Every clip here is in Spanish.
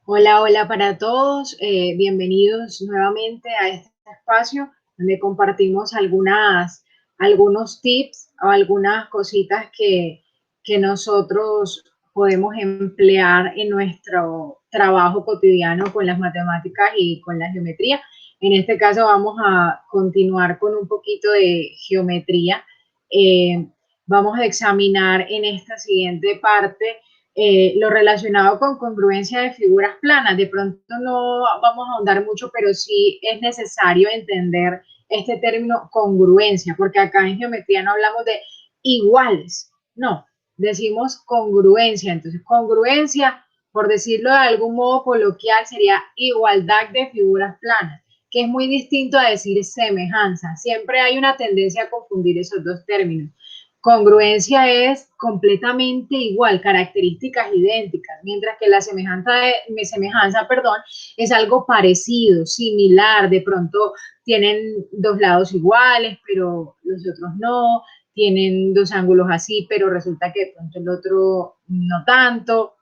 Hola, hola para todos. Bienvenidos nuevamente a este espacio donde compartimos algunos tips o algunas cositas que nosotros podemos emplear en nuestro trabajo cotidiano con las matemáticas y con la geometría. En este caso vamos a continuar con un poquito de geometría. Eh, Vamos a examinar en esta siguiente parte lo relacionado con congruencia de figuras planas. De pronto no vamos a ahondar mucho, pero sí es necesario entender este término congruencia, porque acá en geometría no hablamos de iguales, no, decimos congruencia. Entonces, congruencia, por decirlo de algún modo coloquial, sería igualdad de figuras planas, que es muy distinto a decir semejanza. Siempre hay una tendencia a confundir esos dos términos. Congruencia es completamente igual, características idénticas, mientras que la semejanza, perdón, es algo parecido, similar, de pronto tienen dos lados iguales, pero los otros no, tienen dos ángulos así, pero resulta que de pronto el otro no tanto,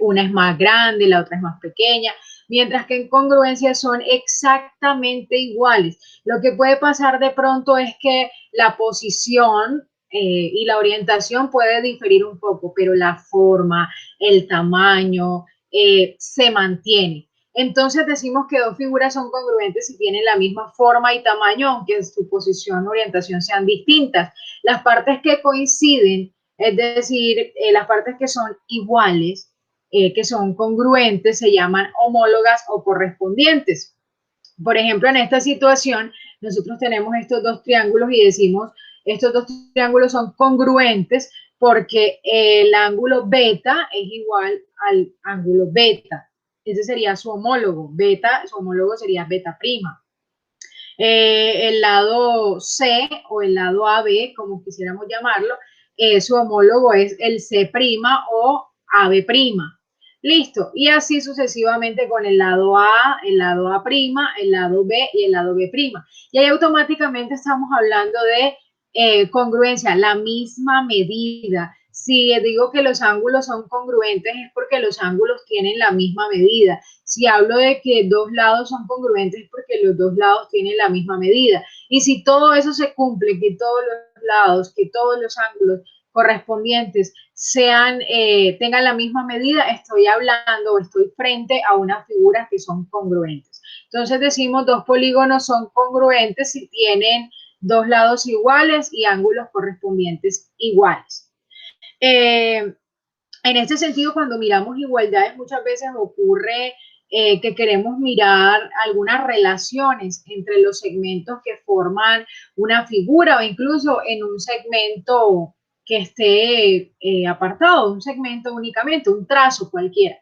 una es más grande, la otra es más pequeña, mientras que en congruencia son exactamente iguales. Lo que puede pasar de pronto es que la posición y la orientación puede diferir un poco, pero la forma, el tamaño se mantiene. Entonces decimos que dos figuras son congruentes si tienen la misma forma y tamaño, aunque su posición o orientación sean distintas. Las partes que coinciden, es decir, las partes que son iguales, que son congruentes, se llaman homólogas o correspondientes. Por ejemplo, en esta situación, nosotros tenemos estos dos triángulos y decimos, estos dos triángulos son congruentes porque el ángulo beta es igual al ángulo beta. Ese sería su homólogo. Beta, su homólogo sería beta prima. El lado C o el lado AB, como quisiéramos llamarlo, su homólogo es el C' o AB'. Listo. Y así sucesivamente con el lado A, el lado A', el lado B y el lado B'. Y ahí automáticamente estamos hablando de congruencia, la misma medida. Si digo que los ángulos son congruentes es porque los ángulos tienen la misma medida. Si hablo de que dos lados son congruentes es porque los dos lados tienen la misma medida. Y si todo eso se cumple, que todos los lados, que todos los ángulos correspondientes tengan la misma medida, estoy hablando o estoy frente a unas figuras que son congruentes. Entonces decimos dos polígonos son congruentes si tienen dos lados iguales y ángulos correspondientes iguales. En este sentido, cuando miramos igualdades, muchas veces ocurre que queremos mirar algunas relaciones entre los segmentos que forman una figura o incluso en un segmento que esté apartado, un segmento únicamente, un trazo cualquiera.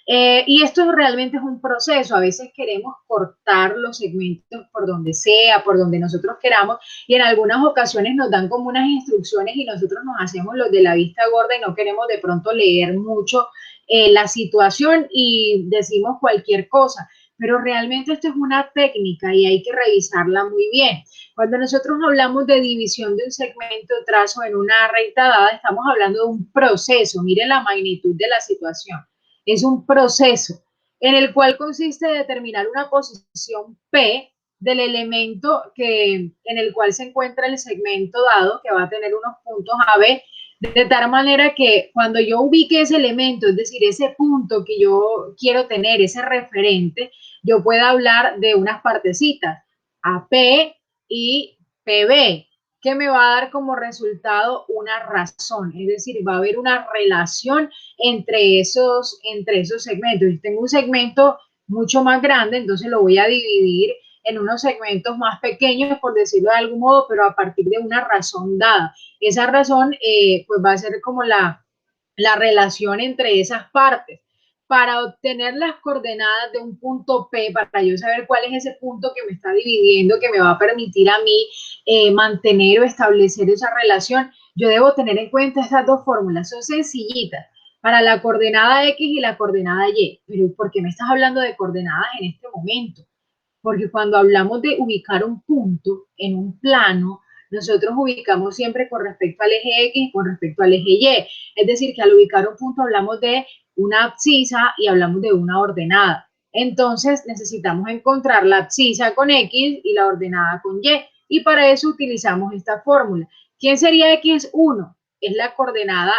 Y esto realmente es un proceso. A veces queremos cortar los segmentos por donde sea, por donde nosotros queramos, y en algunas ocasiones nos dan como unas instrucciones y nosotros nos hacemos los de la vista gorda y no queremos de pronto leer mucho la situación y decimos cualquier cosa. Pero realmente esto es una técnica y hay que revisarla muy bien. Cuando nosotros hablamos de división de un segmento de trazo en una recta dada, estamos hablando de un proceso. Miren la magnitud de la situación. Es un proceso en el cual consiste en determinar una posición P del elemento en el cual se encuentra el segmento dado, que va a tener unos puntos AB, de tal manera que cuando yo ubique ese elemento, es decir, ese punto que yo quiero tener, ese referente, yo pueda hablar de unas partecitas, AP y PB, que me va a dar como resultado una razón, es decir, va a haber una relación entre esos segmentos. Si tengo un segmento mucho más grande, entonces lo voy a dividir en unos segmentos más pequeños, por decirlo de algún modo, pero a partir de una razón dada. Esa razón pues va a ser como la relación entre esas partes. Para obtener las coordenadas de un punto P, para yo saber cuál es ese punto que me está dividiendo, que me va a permitir a mí mantener o establecer esa relación, yo debo tener en cuenta estas dos fórmulas. Son sencillitas para la coordenada X y la coordenada Y. Pero ¿por qué me estás hablando de coordenadas en este momento? Porque cuando hablamos de ubicar un punto en un plano, nosotros ubicamos siempre con respecto al eje X y con respecto al eje Y. Es decir, que al ubicar un punto hablamos de una abscisa y hablamos de una ordenada. Entonces necesitamos encontrar la abscisa con X y la ordenada con Y. Y para eso utilizamos esta fórmula. ¿Quién sería X1? Es la coordenada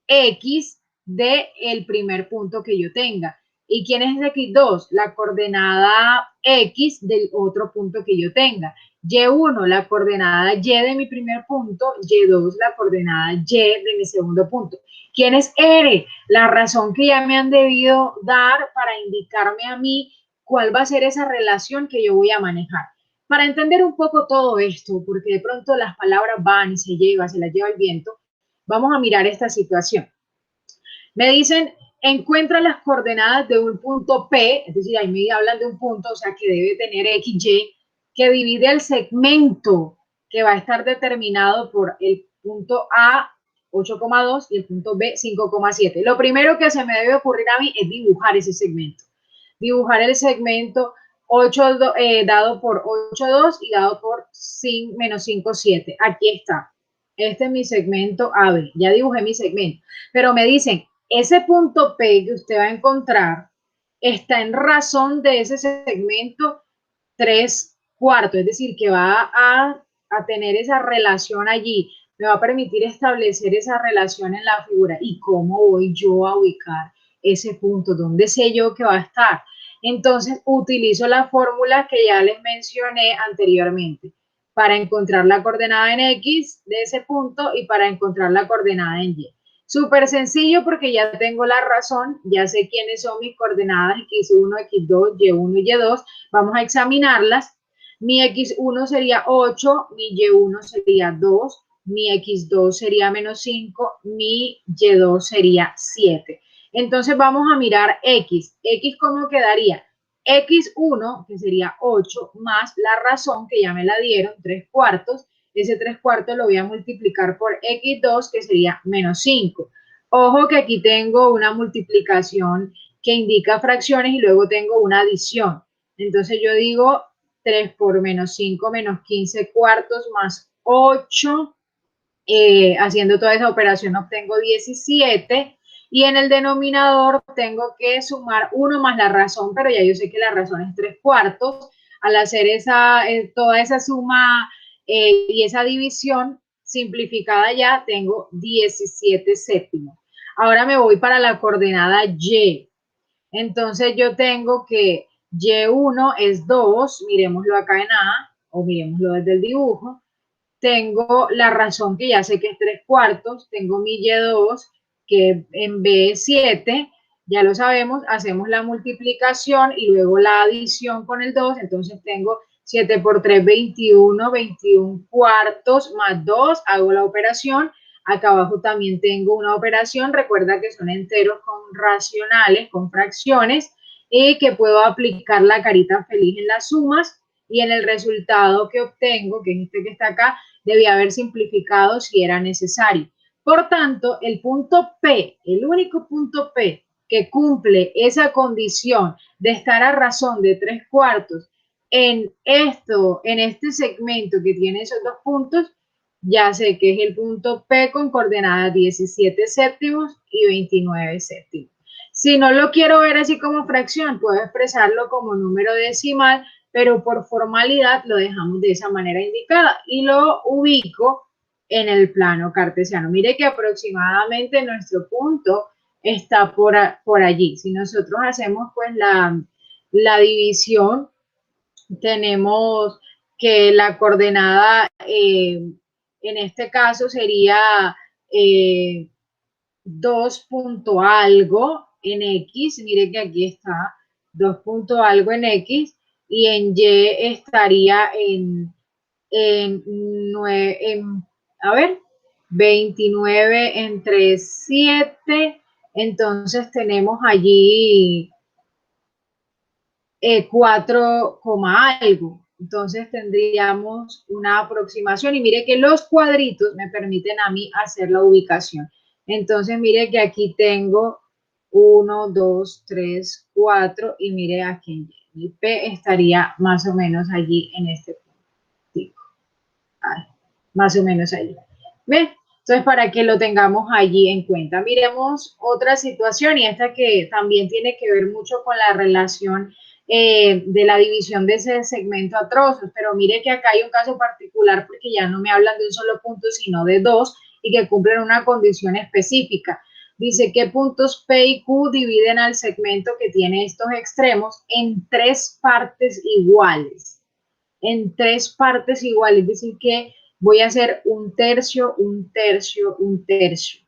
X del primer punto que yo tenga. ¿Y quién es X2? La coordenada X del otro punto que yo tenga. Y1, la coordenada Y de mi primer punto, Y2, la coordenada Y de mi segundo punto. ¿Quién es R? La razón que ya me han debido dar para indicarme a mí cuál va a ser esa relación que yo voy a manejar. Para entender un poco todo esto, porque de pronto las palabras van y se las lleva el viento, vamos a mirar esta situación. Me dicen, encuentra las coordenadas de un punto P, es decir, ahí me hablan de un punto, o sea, que debe tener XY, que divide el segmento que va a estar determinado por el punto A 8,2 y el punto B 5,7. Lo primero que se me debe ocurrir a mí es dibujar ese segmento. Dibujar el segmento 8, dado por 8,2 y dado por menos 5,7. Aquí está. Este es mi segmento AB. Ya dibujé mi segmento. Pero me dicen, ese punto P que usted va a encontrar está en razón de ese segmento 3/4, es decir, que va a tener esa relación allí, me va a permitir establecer esa relación en la figura. ¿Y cómo voy yo a ubicar ese punto? ¿Dónde sé yo que va a estar? Entonces, utilizo la fórmula que ya les mencioné anteriormente para encontrar la coordenada en X de ese punto y para encontrar la coordenada en Y. Súper sencillo porque ya tengo la razón, ya sé quiénes son mis coordenadas X1, X2, Y1 y Y2. Vamos a examinarlas. Mi X1 sería 8, mi Y1 sería 2, mi X2 sería menos 5, mi Y2 sería 7. Entonces vamos a mirar X. X, ¿cómo quedaría? X1, que sería 8, más la razón que ya me la dieron, 3/4. Ese 3/4 lo voy a multiplicar por X2, que sería menos 5. Ojo que aquí tengo una multiplicación que indica fracciones y luego tengo una adición. Entonces yo digo 3 por menos 5 menos 15/4 más 8. Haciendo toda esa operación obtengo 17 y en el denominador tengo que sumar 1 más la razón, pero ya yo sé que la razón es 3/4. Al hacer toda esa suma y esa división simplificada ya tengo 17 séptimos. Ahora me voy para la coordenada Y. Entonces yo tengo que Y1 es 2, miremoslo acá en A o miremoslo desde el dibujo. Tengo la razón que ya sé que es 3/4, tengo mi Y2 que en B es 7, ya lo sabemos, hacemos la multiplicación y luego la adición con el 2, entonces tengo 7 por 3, 21, 21/4 más 2, hago la operación, acá abajo también tengo una operación, recuerda que son enteros con racionales, con fracciones, y que puedo aplicar la carita feliz en las sumas, y en el resultado que obtengo, que es este que está acá, debía haber simplificado si era necesario. Por tanto, el punto P, el único punto P que cumple esa condición de estar a razón de 3/4 en este segmento que tiene esos dos puntos, ya sé que es el punto P con coordenadas 17 séptimos y 29 séptimos. Si no lo quiero ver así como fracción, puedo expresarlo como número decimal, pero por formalidad lo dejamos de esa manera indicada y lo ubico en el plano cartesiano. Mire que aproximadamente nuestro punto está por allí. Si nosotros hacemos pues la división, tenemos que la coordenada en este caso sería 2 punto algo en X, mire que aquí está 2 punto algo en X y en Y estaría en, 9, a ver, 29 entre 7, entonces tenemos allí 4, algo. Entonces tendríamos una aproximación y mire que los cuadritos me permiten a mí hacer la ubicación. Entonces mire que aquí tengo 1, 2, 3, 4 y mire aquí mi P estaría más o menos allí en este punto. Más o menos allí. ¿Ven? Entonces, para que lo tengamos allí en cuenta. Miremos otra situación y esta que también tiene que ver mucho con la relación de la división de ese segmento a trozos, pero mire que acá hay un caso particular porque ya no me hablan de un solo punto, sino de dos y que cumplen una condición específica. Dice que puntos P y Q dividen al segmento que tiene estos extremos en tres partes iguales. En tres partes iguales, es decir, que voy a hacer un tercio, un tercio, un tercio.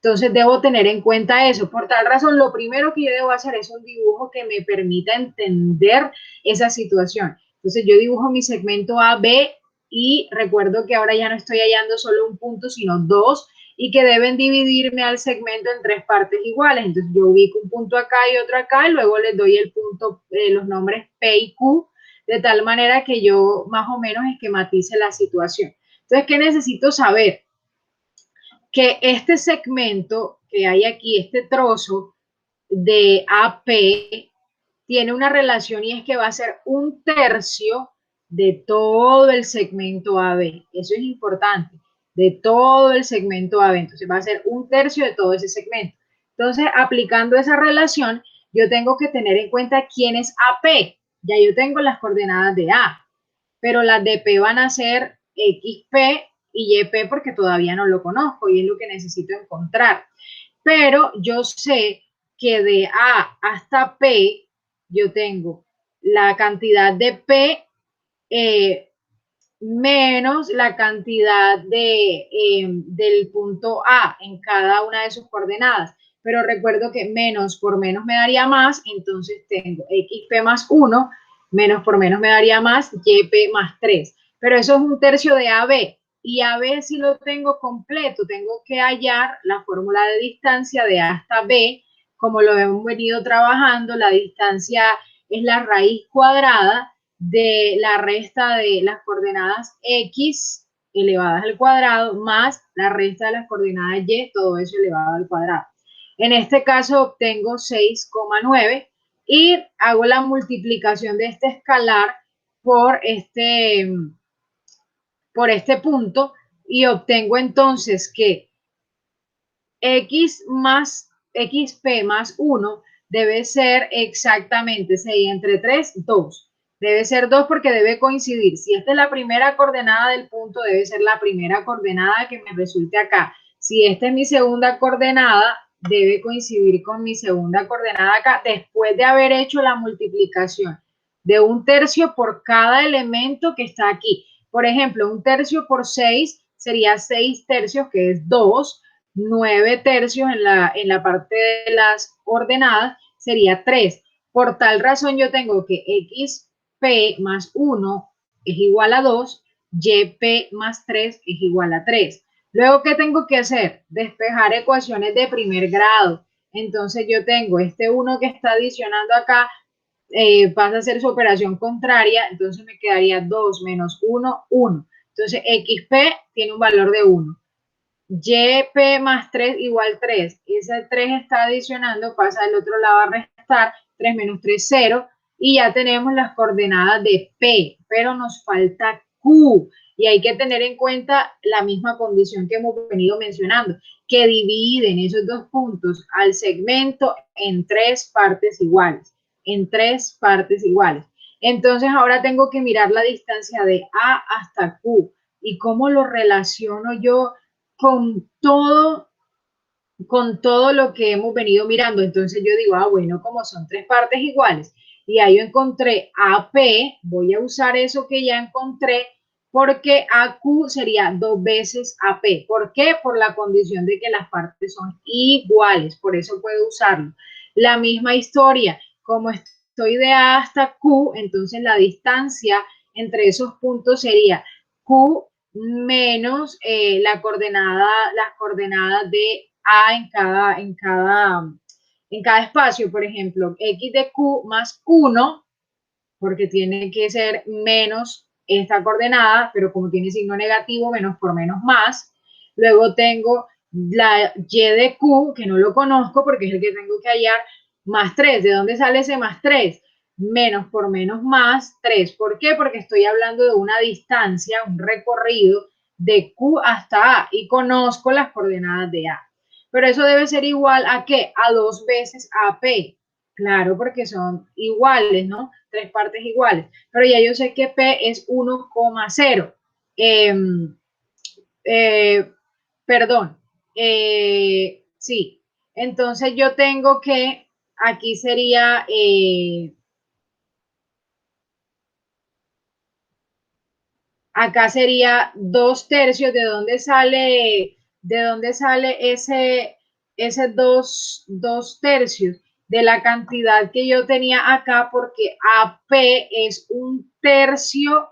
Entonces debo tener en cuenta eso. Por tal razón, lo primero que yo debo hacer es un dibujo que me permita entender esa situación. Entonces yo dibujo mi segmento A, B y recuerdo que ahora ya no estoy hallando solo un punto, sino dos y que deben dividirme al segmento en tres partes iguales. Entonces yo ubico un punto acá y otro acá y luego les doy el punto, los nombres P y Q, de tal manera que yo más o menos esquematice la situación. Entonces, ¿qué necesito saber? Que este segmento que hay aquí, este trozo de AP, tiene una relación y es que va a ser un tercio de todo el segmento AB. Eso es importante, de todo el segmento AB. Entonces va a ser un tercio de todo ese segmento. Entonces, aplicando esa relación, yo tengo que tener en cuenta quién es AP. Ya yo tengo las coordenadas de A, pero las de P van a ser XP y YP porque todavía no lo conozco y es lo que necesito encontrar. Pero yo sé que de A hasta P yo tengo la cantidad de P menos la cantidad del punto A en cada una de sus coordenadas. Pero recuerdo que menos por menos me daría más, entonces tengo XP más 1, menos por menos me daría más, YP más 3. Pero eso es un tercio de AB. Y AB si lo tengo completo, tengo que hallar la fórmula de distancia de A hasta B, como lo hemos venido trabajando, la distancia es la raíz cuadrada de la resta de las coordenadas x elevadas al cuadrado más la resta de las coordenadas y, todo eso elevado al cuadrado. En este caso obtengo 6,9 y hago la multiplicación de este escalar por este punto y obtengo entonces que xp más 1 debe ser exactamente 6 entre 3, 2. Debe ser 2 porque debe coincidir. Si esta es la primera coordenada del punto, debe ser la primera coordenada que me resulte acá. Si esta es mi segunda coordenada, debe coincidir con mi segunda coordenada acá, después de haber hecho la multiplicación de un tercio por cada elemento que está aquí. Por ejemplo, un tercio por 6 sería 6 tercios, que es 2. 9 tercios en la parte de las ordenadas sería 3. Por tal razón yo tengo que xp más 1 es igual a 2, yp más 3 es igual a 3. Luego, ¿qué tengo que hacer? Despejar ecuaciones de primer grado. Entonces yo tengo este 1 que está adicionando acá, pasa a ser su operación contraria, entonces me quedaría 2 menos 1, 1. Entonces xp tiene un valor de 1. YP más 3 igual 3. Ese 3 está adicionando, pasa del otro lado a restar, 3 menos 3, 0. Y ya tenemos las coordenadas de P, pero nos falta Q. Y hay que tener en cuenta la misma condición que hemos venido mencionando, que dividen esos dos puntos al segmento en tres partes iguales. En tres partes iguales. Entonces ahora tengo que mirar la distancia de A hasta Q. ¿Y cómo lo relaciono yo con todo lo que hemos venido mirando? Entonces yo digo, bueno, como son tres partes iguales y ahí yo encontré AP, voy a usar eso que ya encontré porque AQ sería 2 veces AP. ¿Por qué? Por la condición de que las partes son iguales, por eso puedo usarlo. La misma historia, como estoy de A hasta Q, entonces la distancia entre esos puntos sería Q menos las coordenadas de A en cada espacio. Por ejemplo, x de q más 1, porque tiene que ser menos esta coordenada, pero como tiene signo negativo, menos por menos más. Luego tengo la y de q, que no lo conozco porque es el que tengo que hallar, más 3. ¿De dónde sale ese más 3? Menos por menos más 3. ¿Por qué? Porque estoy hablando de una distancia, un recorrido de Q hasta A y conozco las coordenadas de A. Pero eso debe ser igual a ¿qué? A 2 veces AP. Claro, porque son iguales, ¿no? Tres partes iguales. Pero ya yo sé que P es 1,0. Eh, eh, perdón. Sí. Entonces yo tengo que, aquí sería, acá sería 2 tercios. De dónde sale ese dos tercios? De la cantidad que yo tenía acá, porque AP es un tercio,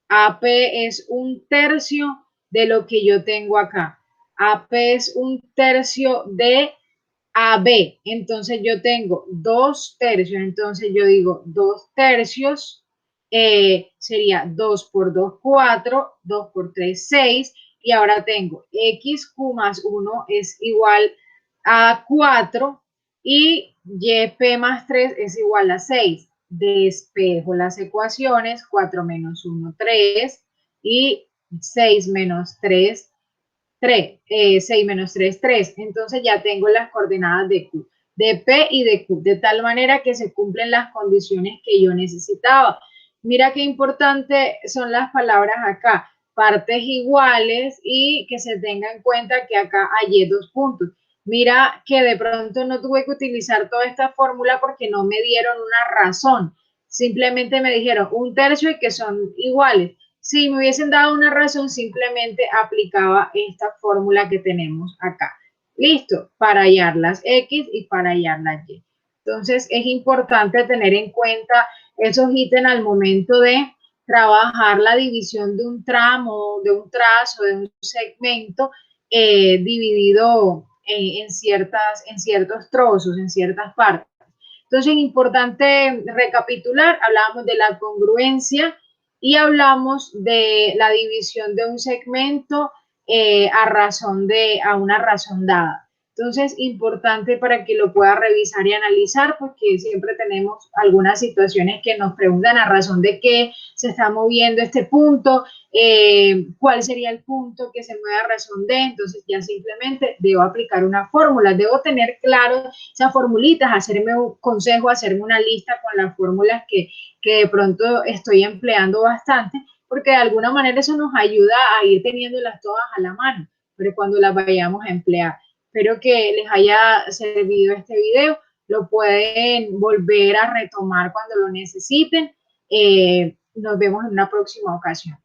AP es un tercio de lo que yo tengo acá. AP es un tercio de AB. Entonces yo tengo 2 tercios. Entonces yo digo 2 tercios, sería 2 por 2 4, 2 por 3 6. Y ahora tengo XQ más 1 es igual a 4 y YP más 3 es igual a 6. Despejo las ecuaciones, 4 menos 1, 3 y 6 menos 3, 3, 6 menos 3, 3. Entonces ya tengo las coordenadas de Q, de P y de Q, de tal manera que se cumplen las condiciones que yo necesitaba. Mira qué importante son las palabras acá, partes iguales y que se tenga en cuenta que acá hay 2 puntos. Mira que de pronto no tuve que utilizar toda esta fórmula porque no me dieron una razón. Simplemente me dijeron 1 tercio y que son iguales. Si me hubiesen dado una razón, simplemente aplicaba esta fórmula que tenemos acá. Listo, para hallar las X y para hallar las Y. Entonces, es importante tener en cuenta esos ítems al momento de trabajar la división de un tramo, de un trazo, de un segmento dividido en ciertos trozos, en ciertas partes. Entonces, es importante recapitular, hablábamos de la congruencia y hablamos de la división de un segmento a una razón dada. Entonces, importante para que lo pueda revisar y analizar, porque siempre tenemos algunas situaciones que nos preguntan a razón de qué se está moviendo este punto, cuál sería el punto que se mueve a razón de, entonces ya simplemente debo aplicar una fórmula, debo tener claro esas formulitas, hacerme un consejo, hacerme una lista con las fórmulas que de pronto estoy empleando bastante, porque de alguna manera eso nos ayuda a ir teniéndolas todas a la mano, pero cuando las vayamos a emplear. Espero que les haya servido este video, lo pueden volver a retomar cuando lo necesiten. Nos vemos en una próxima ocasión.